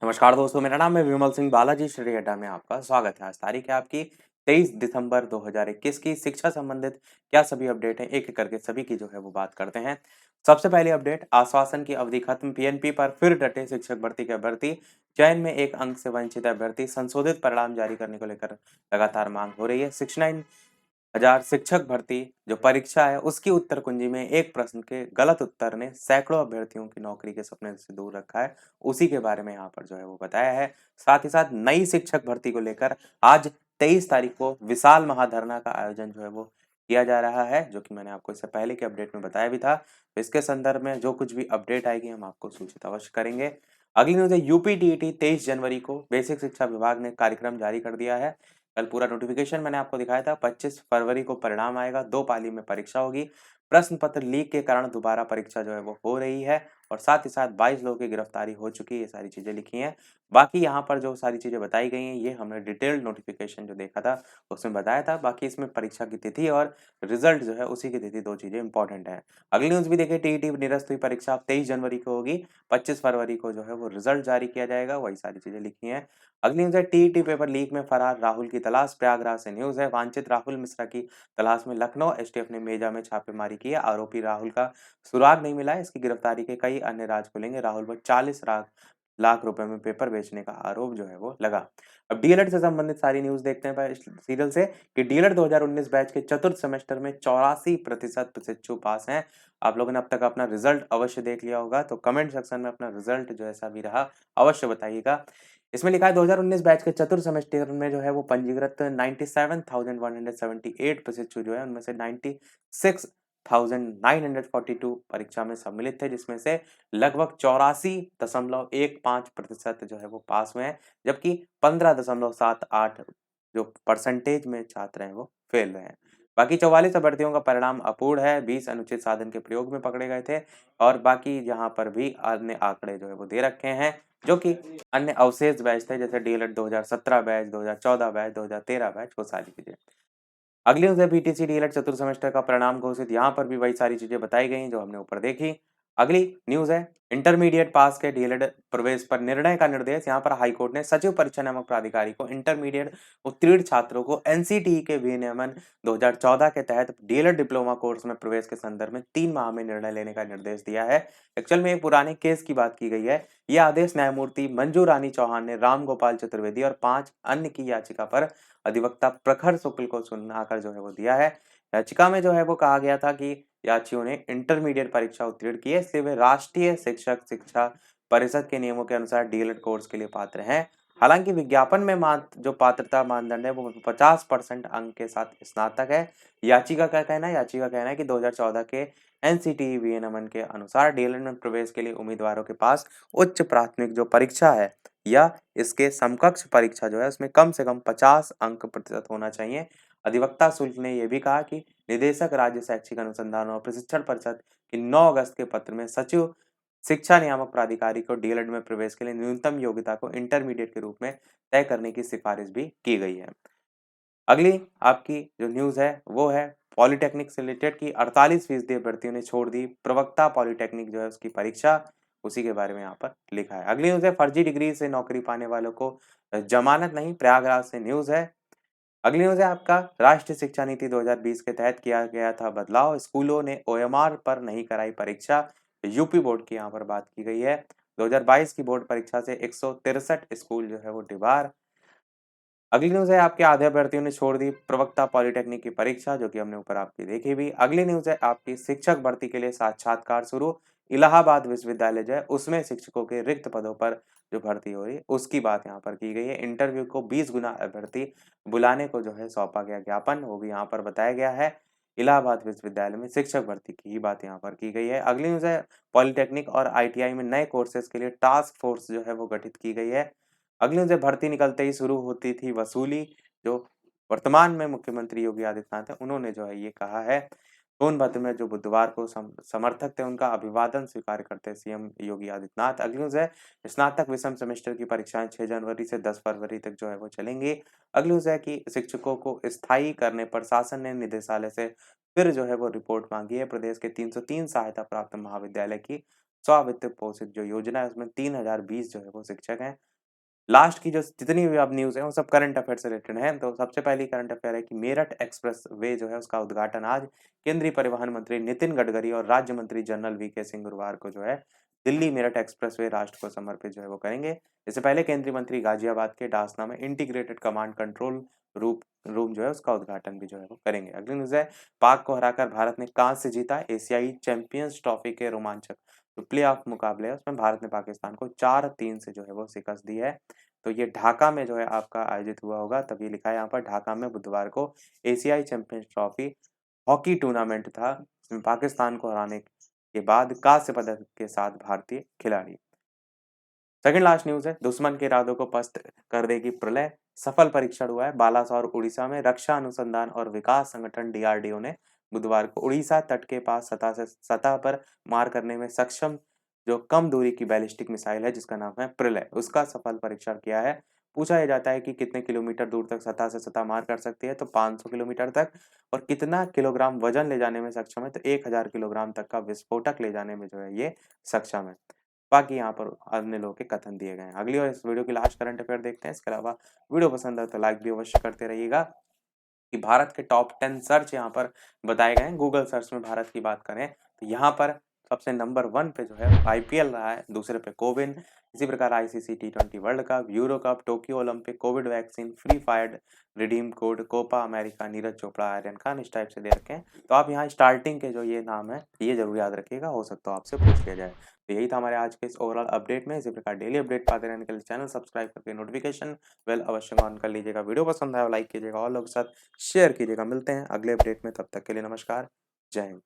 नमस्कार दोस्तों, मेरा नाम है विमल सिंह बालाजी श्री अड्डा में आपका स्वागत है। आज तारीख है आपकी 23 दिसंबर 2021 की। शिक्षा संबंधित क्या सभी अपडेट हैं, एक-एक करके सभी की जो है वो बात करते हैं। सबसे पहली अपडेट, आश्वासन की अवधि खत्म, पीएनपी पर फिर डटे शिक्षक भर्ती के अभ्यर्थी। चयन में 1 अंक से वंचित अभ्यर्थी, संशोधित परिणाम जारी करने को लेकर लगातार मांग हो रही है। 69,000 शिक्षक भर्ती जो परीक्षा है उसकी उत्तर कुंजी में एक प्रश्न के गलत उत्तर ने सैकड़ों अभ्यर्थियों की नौकरी के सपने से दूर रखा है। उसी के बारे में यहाँ पर जो है वो बताया है। साथ ही साथ नई शिक्षक भर्ती को लेकर आज 23 तारीख को विशाल महाधरना का आयोजन जो है वो किया जा रहा है, जो कि मैंने आपको इससे पहले के अपडेट में बताया भी था। तो इसके संदर्भ में जो कुछ भी अपडेट आएगी हम आपको सूचित अवश्य करेंगे। अगली न्यूज़ है, यूपी टीईटी 23 जनवरी को बेसिक शिक्षा विभाग ने कार्यक्रम जारी कर दिया है। कल पूरा नोटिफिकेशन मैंने आपको दिखाया था। 25 फरवरी को परिणाम आएगा, 2 पाली में परीक्षा होगी। प्रश्न पत्र लीक के कारण दोबारा परीक्षा जो है वो हो रही है और साथ ही साथ 22 लोगों की गिरफ्तारी हो चुकी है। ये सारी चीजें लिखी हैं। बाकी यहाँ पर जो सारी चीजें बताई गई हैं ये हमने डिटेल्ड नोटिफिकेशन जो देखा था उसमें बताया था। बाकी इसमें परीक्षा की तिथि और रिजल्ट जो है उसी की तिथि, 2 चीजें इंपॉर्टेंट है। अगली न्यूज भी देखिए, टीईटी निरस्त हुई परीक्षा अब 23 जनवरी को होगी। 25 फरवरी को जो है वो रिजल्ट जारी किया जाएगा। वही सारी चीजें लिखी हैं। अगली न्यूज़ है, टीईटी पेपर लीक में फरार राहुल की तलाश। प्रयागराज से न्यूज़ है, वांछित राहुल मिश्रा की तलाश में लखनऊ एसटीएफ ने मेजा में छापेमारी की है। आरोपी राहुल का सुराग नहीं मिला है। इसकी गिरफ्तारी के कई अन्य राज खुलेंगे। राहुल पर 40 लाख रुपए में पेपर बेचने का आरोप जो है वो लगा। अब डीएलएड से संबंधित सारी न्यूज़ देखते हैं सीरियल से कि डीएलएड 2019 बैच के चतुर्थ सेमेस्टर में 84% प्रशिक्षु पास हैं। आप लोगों ने अब तक अपना रिजल्ट अवश्य देख लिया होगा, तो कमेंट सेक्शन में अपना रिजल्ट जो ऐसा भी रहा अवश्य बताइएगा। इसमें लिखा है 2019 बैच के चतुर्थ सेमेस्टर में जो है वो पंजीकृत 97,178 प्रशिक्षु जो है उनमें से 96,942 परीक्षा में सम्मिलित थे, जिसमें से लगभग 84.15% जो है वो पास हुए हैं, जबकि 15.78 जो परसेंटेज में छात्र हैं वो फेल रहे हैं। बाकी 44 अभ्यर्थियों का परिणाम अपूर्ण है। 20 अनुचित साधन के प्रयोग में पकड़े गए थे और बाकी यहाँ पर भी अन्य आंकड़े जो है वो दे रखे हैं, जो कि अन्य अवशेष बैच थे, जैसे डीएलएड 2017 बैच, 2014 बैच, 2013 बैच, वो सारी चीजें। अगली न्यूज़ है, बीटीसी डीएलएड चतुर्थ सेमेस्टर का परिणाम घोषित। यहाँ पर भी वही सारी चीजें बताई गई जो हमने ऊपर देखी। अगली न्यूज़ है, इंटरमीडिएट पास के डीएलएड प्रवेश पर निर्णय का निर्देश। यहाँ पर हाईकोर्ट ने सचिव परीक्षा नियामक प्राधिकारी को इंटरमीडिएट उत्तीर्ण छात्रों को एनसीटीई के विनियमन 2014 के तहत डीएलएड डिप्लोमा कोर्स में प्रवेश के संदर्भ में 3 माह में निर्णय लेने का निर्देश दिया है। एक्चुअल में एक पुराने केस की बात की गई है। यह आदेश न्यायमूर्ति मंजू रानी चौहान ने राम गोपाल चतुर्वेदी और 5 अन्य की याचिका पर अधिवक्ता प्रखर शुक्ल को सुनाकर जो है वो दिया है। याचिका में जो है वो कहा गया था कि याचियों ने इंटरमीडिएट परीक्षा उत्तीर्ण की है, इसलिए वे राष्ट्रीय शिक्षक शिक्षा परिषद के नियमों के अनुसार डीएलएड कोर्स के लिए पात्र हैं। हालांकि विज्ञापन में जो पात्रता मानदंड है वो 50% अंक के साथ स्नातक है। याचिका का कहना है, कि 2014 के एनसीटीई विनियमन के अनुसार डीएलएड में प्रवेश के लिए उम्मीदवारों के पास उच्च प्राथमिक जो परीक्षा है या इसके समकक्ष परीक्षा जो है उसमें कम से कम 50 अंक प्रतिशत होना चाहिए। अधिवक्ता शुल्क ने यह भी कहा कि निदेशक राज्य शैक्षिक अनुसंधान और प्रशिक्षण परिषद की 9 अगस्त के पत्र में सचिव शिक्षा नियामक प्राधिकारी को डीएलएड में प्रवेश के लिए न्यूनतम योग्यता को इंटरमीडिएट के रूप में तय करने की सिफारिश भी की गई है। अगली आपकी जो न्यूज़ है वो है, पॉलिटेक्निक से रिलेटेड की 48% अभ्यर्थियों ने छोड़ दी प्रवक्ता पॉलिटेक्निक जो है उसकी परीक्षा। उसी के बारे में यहाँ पर लिखा है। अगली न्यूज़ है, फर्जी डिग्री से नौकरी पाने वालों को जमानत नहीं। प्रयागराज से न्यूज़ है। अगली न्यूज़ है आपका, राष्ट्रीय शिक्षा नीति 2020 के तहत किया गया था बदलाव। स्कूलों ने ओएमआर पर नहीं कराई परीक्षा। यूपी बोर्ड की यहाँ पर बात की गई है। 2022 की बोर्ड परीक्षा से 163 स्कूल जो है वो डिबार। अगली न्यूज़ है आपके, आधे अभ्यर्थियों ने छोड़ दी प्रवक्ता पॉलिटेक्निक की परीक्षा, जो कि हमने ऊपर आपकी देखी भी। अगली न्यूज़ है आपकी, शिक्षक भर्ती के लिए साक्षात्कार शुरू। इलाहाबाद विश्वविद्यालय जो है उसमें शिक्षकों के रिक्त पदों पर जो भर्ती हो रही है उसकी बात यहाँ पर की गई है। इंटरव्यू को 20 गुना अभ्यर्थी बुलाने को जो है सौंपा गया ज्ञापन, वो भी यहाँ पर बताया गया है। इलाहाबाद विश्वविद्यालय में शिक्षक भर्ती की ही बात यहाँ पर की गई है। अगली न्यूज़ है, पॉलिटेक्निक और आईटीआई में नए कोर्सेज के लिए टास्क फोर्स जो है वो गठित की गई है। अगले दिन से भर्ती निकलते ही शुरू होती थी वसूली। जो वर्तमान में मुख्यमंत्री योगी आदित्यनाथ हैं, उन्होंने जो है ये कहा है। सोनभद्र में जो बुधवार को समर्थक थे उनका अभिवादन स्वीकार करते सीएम योगी आदित्यनाथ। अगली न्यूज़ है, स्नातक विषम सेमेस्टर की परीक्षाएं 6 जनवरी से 10 फरवरी तक जो है वो चलेंगी। अगली न्यूज़ है कि शिक्षकों को स्थायी करने पर शासन ने निदेशालय से फिर जो है वो रिपोर्ट मांगी है। प्रदेश के 303 सहायता प्राप्त महाविद्यालय की स्व-वित्त पोषित जो योजना है उसमें 3020 जो है वो शिक्षक हैं। लास्ट की जो जितनी भी अब न्यूज़ है वो सब करंट अफेयर से रिलेटेड है। तो सबसे पहली करंट अफेयर है कि मेरठ एक्सप्रेस वे जो है उसका उद्घाटन आज केंद्रीय परिवहन मंत्री नितिन गडकरी और राज्य मंत्री जनरल वीके सिंह गुरुवार को जो है दिल्ली मेरठ एक्सप्रेस वे राष्ट्र को समर्पित जो है वो करेंगे। इससे पहले केंद्रीय मंत्री गाजियाबाद के डासना में integrated command control room room जो है उसका उद्घाटन भी जो है वो करेंगे। अगली न्यूज़ है पाक को हराकर भारत ने कांस्य जीता। एशियाई चैंपियंस ट्रॉफी के रोमांचक जो प्ले-ऑफ मुकाबले है उसमें भारत ने पाकिस्तान को 4-3 से जो है वो शिकस्त दी है। तो ये ढाका में जो है आपका आयोजित हुआ होगा, तभी लिखा है यहाँ पर ढाका में बुधवार को एशियाई चैंपियंस ट्रॉफी हॉकी टूर्नामेंट था। इसमें पाकिस्तान को हराने के बाद कांस्य पदक के साथ भारतीय खिलाड़ी। सेकंड लास्ट न्यूज़ है, दुश्मन के इरादों को पस्त कर देगी प्रलय, सफल परीक्षण हुआ है। बालासोर उड़ीसा में रक्षा अनुसंधान और विकास संगठन डीआरडीओ ने बुधवार को उड़ीसा तट के पास सतह पर मार करने में सक्षम जो कम दूरी की बैलिस्टिक मिसाइल है जिसका नाम है प्रलय, उसका सफल परीक्षण किया है। पूछा यह जाता है कि कितने किलोमीटर दूर तक सतह से सतह मार कर सकती है, तो 500 किलोमीटर तक, और कितना किलोग्राम वजन ले जाने में सक्षम है, तो 1000 किलोग्राम तक का विस्फोटक ले जाने में जो है ये सक्षम है। बाकी यहाँ पर अन्य लोगों के कथन दिए गए हैं। अगली और इस वीडियो की लास्ट करंट अफेयर देखते हैं। इसके अलावा वीडियो पसंद आए तो लाइक भी अवश्य करते रहिएगा। कि भारत के टॉप 10 सर्च यहाँ पर बताए गए हैं। गूगल सर्च में भारत की बात करें तो यहाँ पर सबसे नंबर 1 पे जो है आईपीएल रहा है, दूसरे पे कोविन, इसी प्रकार आईसीसी टी20 World Cup, Euro Cup, Tokyo Olympic, COVID vaccine, Free Fire, redeem code, Copa America, Neeraj Chopra, Aryan Khan, इस टाइप से दे रखे हैं। तो आप यहाँ स्टार्टिंग के जो ये नाम है ये जरूर याद रखिएगा, हो सकता है आपसे पूछ लिया जाए। तो यही था हमारे आज के इस ओवरऑल अपडेट में। इसी प्रकार डेली अपडेट पाते रहने के लिए चैनल सब्सक्राइब करके नोटिफिकेशन बेल अवश्य ऑन कर लीजिएगा। वीडियो पसंद आया लाइक कीजिएगा और लोगों के साथ शेयर कीजिएगा। मिलते हैं अगले अपडेट में, तब तक के लिए नमस्कार, जय हिंद।